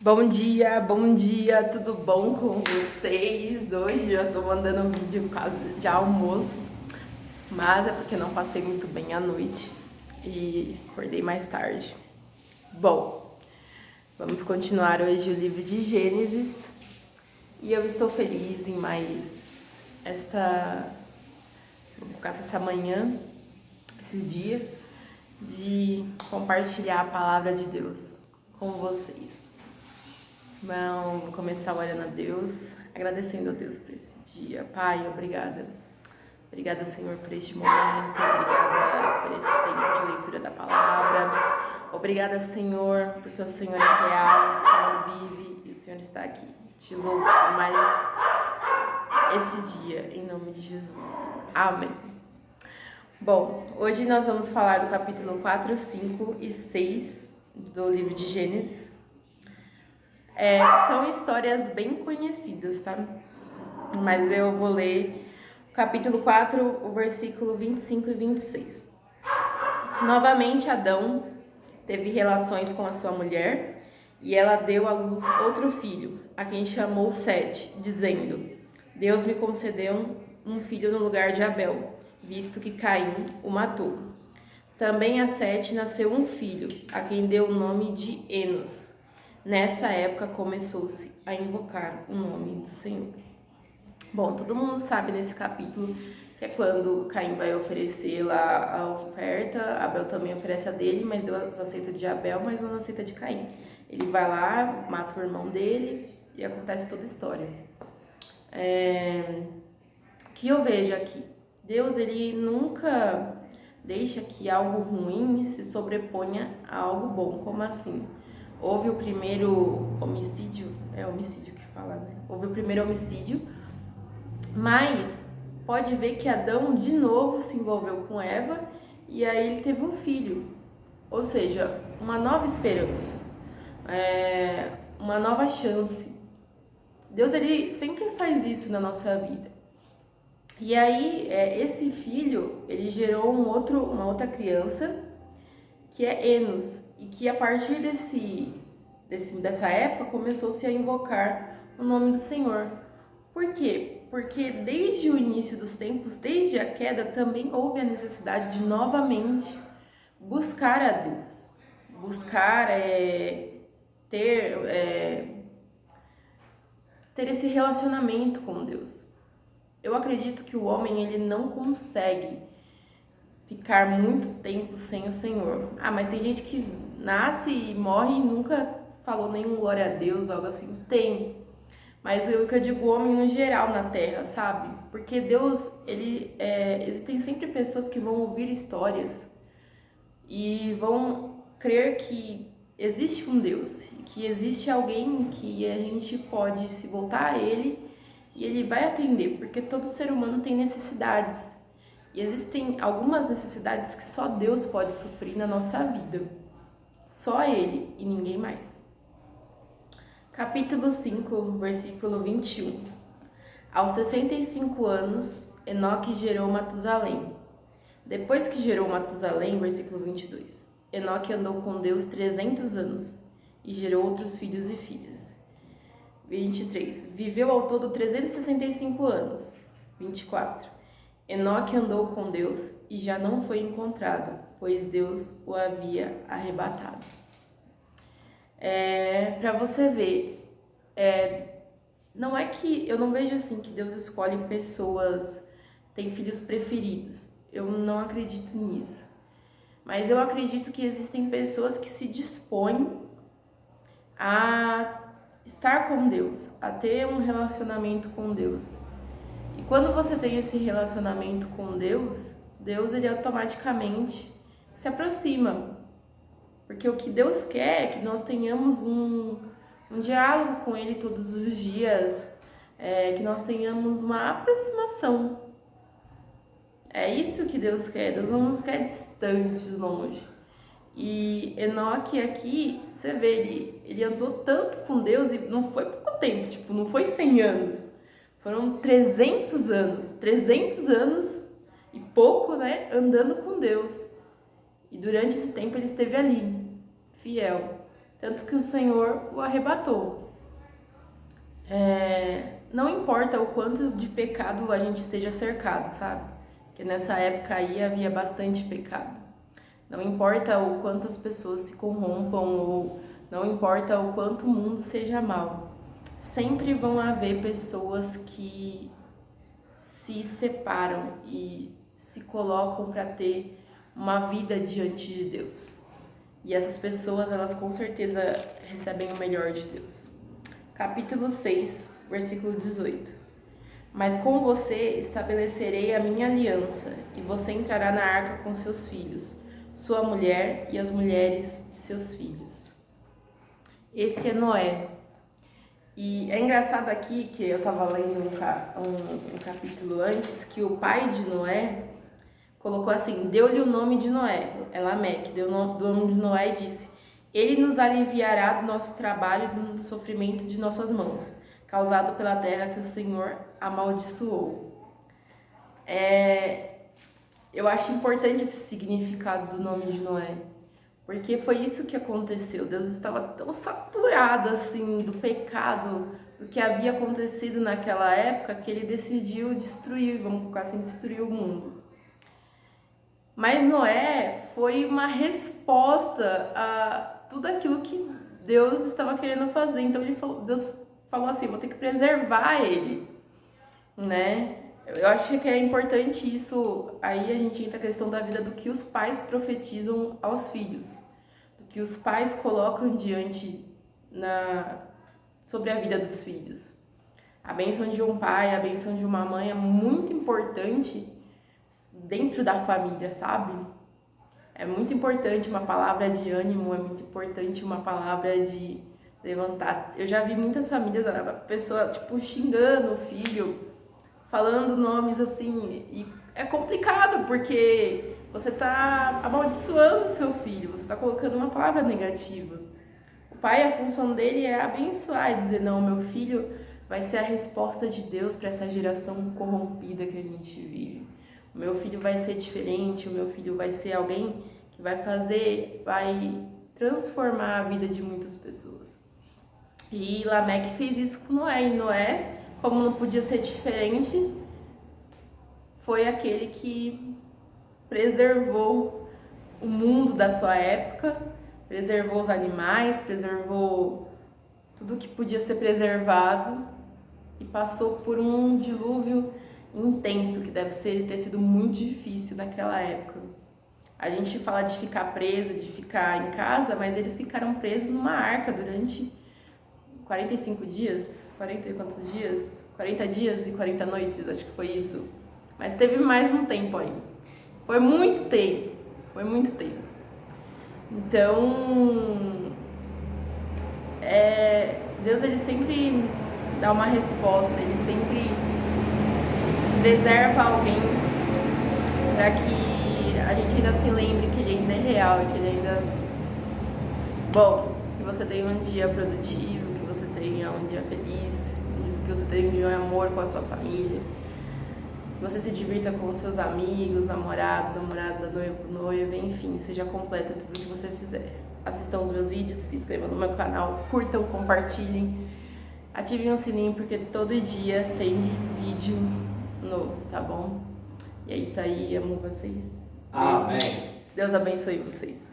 Bom dia, tudo bom com vocês? Hoje eu tô mandando um vídeo quase de almoço, mas é porque não passei muito bem a noite e acordei mais tarde. Bom, vamos continuar hoje o livro de Gênesis e eu estou feliz em mais essa manhã, esses dias, de compartilhar a palavra de Deus com vocês. Vamos começar orando a Deus, agradecendo a Deus por esse dia. Pai, obrigada. Obrigada, Senhor, por este momento. Obrigada por este tempo de leitura da palavra. Obrigada, Senhor, porque o Senhor é real, o Senhor vive e o Senhor está aqui. Te louvo por mais este dia, em nome de Jesus. Amém. Bom, hoje nós vamos falar do capítulo 4, 5 e 6 do livro de Gênesis. São histórias bem conhecidas, tá? Mas eu vou ler o capítulo 4, o versículo 25 e 26. Novamente Adão teve relações com a sua mulher e ela deu à luz outro filho, a quem chamou Sete, dizendo: Deus me concedeu um filho no lugar de Abel, visto que Caim o matou. Também a Sete nasceu um filho, a quem deu o nome de Enos. Nessa época começou-se a invocar o nome do Senhor. Bom, todo mundo sabe nesse capítulo que é quando Caim vai oferecer lá a oferta, Abel também oferece a dele, mas Deus aceita de Abel, mas não aceita de Caim. Ele vai lá, mata o irmão dele e acontece toda a história. O que eu vejo aqui? Deus, ele nunca deixa que algo ruim se sobreponha a algo bom. Como assim? Houve o primeiro homicídio, é homicídio que fala, né? Houve o primeiro homicídio, mas pode ver que Adão de novo se envolveu com Eva e aí ele teve um filho. Ou seja, uma nova esperança, uma nova chance. Deus, ele sempre faz isso na nossa vida. E aí, esse filho, ele gerou uma outra criança, que é Enos, e que a partir dessa época começou-se a invocar o nome do Senhor. Por quê? Porque desde o início dos tempos, desde a queda, também houve a necessidade de novamente buscar a Deus, buscar ter esse relacionamento com Deus. Eu acredito que o homem, ele não consegue ficar muito tempo sem o Senhor. Mas tem gente que nasce e morre e nunca falou nenhum glória a Deus, algo assim. Tem. Mas o que eu digo, o homem no geral na terra, sabe? Porque Deus, existem sempre pessoas que vão ouvir histórias e vão crer que existe um Deus, que existe alguém que a gente pode se voltar a Ele e Ele vai atender, porque todo ser humano tem necessidades. E existem algumas necessidades que só Deus pode suprir na nossa vida. Só Ele e ninguém mais. Capítulo 5, versículo 21. Aos 65 anos, Enoque gerou Matusalém. Depois que gerou Matusalém, versículo 22, Enoque andou com Deus 300 anos e gerou outros filhos e filhas. 23. Viveu ao todo 365 anos. 24. Enoque andou com Deus e já não foi encontrado, pois Deus o havia arrebatado. Para você ver, não é que eu não vejo assim que Deus escolhe pessoas, tem filhos preferidos. Eu não acredito nisso. Mas eu acredito que existem pessoas que se dispõem a estar com Deus, a ter um relacionamento com Deus. E quando você tem esse relacionamento com Deus, ele automaticamente se aproxima. Porque o que Deus quer é que nós tenhamos um diálogo com Ele todos os dias, que nós tenhamos uma aproximação. É isso que Deus quer. Deus não nos quer distantes, longe. E Enoque aqui, você vê, ele andou tanto com Deus e não foi pouco tempo, não foi 100 anos. Foram 300 anos e pouco, né, andando com Deus. E durante esse tempo ele esteve ali, fiel. tanto que o Senhor o arrebatou. Não importa o quanto de pecado a gente esteja cercado, sabe? Porque nessa época aí havia bastante pecado. Não importa o quanto as pessoas se corrompam ou não importa o quanto o mundo seja mau. Sempre vão haver pessoas que se separam e se colocam para ter uma vida diante de Deus. E essas pessoas, elas com certeza recebem o melhor de Deus. Capítulo 6, versículo 18. Mas com você estabelecerei a minha aliança, e você entrará na arca com seus filhos, sua mulher e as mulheres de seus filhos. Esse é Noé. E é engraçado aqui que eu estava lendo um capítulo antes, que o pai de Noé colocou assim, deu-lhe o nome de Noé, Lameque, deu o nome de Noé e disse, ele nos aliviará do nosso trabalho e do sofrimento de nossas mãos, causado pela terra que o Senhor amaldiçoou. Eu acho importante esse significado do nome de Noé, porque foi isso que aconteceu. Deus estava tão saturado assim do pecado, do que havia acontecido naquela época, que ele decidiu destruir, vamos colocar assim, destruir o mundo. Mas Noé foi uma resposta a tudo aquilo que Deus estava querendo fazer. Então Deus falou assim, vou ter que preservar ele, né? Eu acho que é importante isso, aí a gente entra a questão da vida do que os pais profetizam aos filhos, do que os pais colocam diante sobre a vida dos filhos. A bênção de um pai, a bênção de uma mãe é muito importante dentro da família, sabe? É muito importante uma palavra de ânimo, é muito importante uma palavra de levantar. Eu já vi muitas famílias, a pessoa, tipo, xingando o filho, falando nomes assim, e é complicado, porque você tá amaldiçoando o seu filho, você tá colocando uma palavra negativa. O pai, a função dele é abençoar e dizer, não, meu filho vai ser a resposta de Deus para essa geração corrompida que a gente vive. O meu filho vai ser diferente, o meu filho vai ser alguém que vai transformar a vida de muitas pessoas. E Lameque fez isso com Noé, e Noé, como não podia ser diferente, foi aquele que preservou o mundo da sua época, preservou os animais, preservou tudo que podia ser preservado e passou por um dilúvio intenso, que deve ter sido muito difícil naquela época. A gente fala de ficar preso, de ficar em casa, mas eles ficaram presos numa arca durante 45 dias, 40 e quantos dias? 40 dias e 40 noites, acho que foi isso. Mas teve mais um tempo aí. Foi muito tempo. Então, Deus, ele sempre dá uma resposta, ele sempre preserva alguém para que a gente ainda se lembre que ele ainda é real e que ele ainda... Bom, que você tenha um dia produtivo, que você tenha um dia feliz, que você tenha um dia de amor com a sua família, que você se divirta com os seus amigos, namorada, noiva, enfim, seja completa tudo que você fizer. Assistam os meus vídeos, se inscrevam no meu canal, curtam, compartilhem, ativem o sininho porque todo dia tem vídeo novo, tá bom? E é isso aí, amo vocês. Amém. Deus abençoe vocês.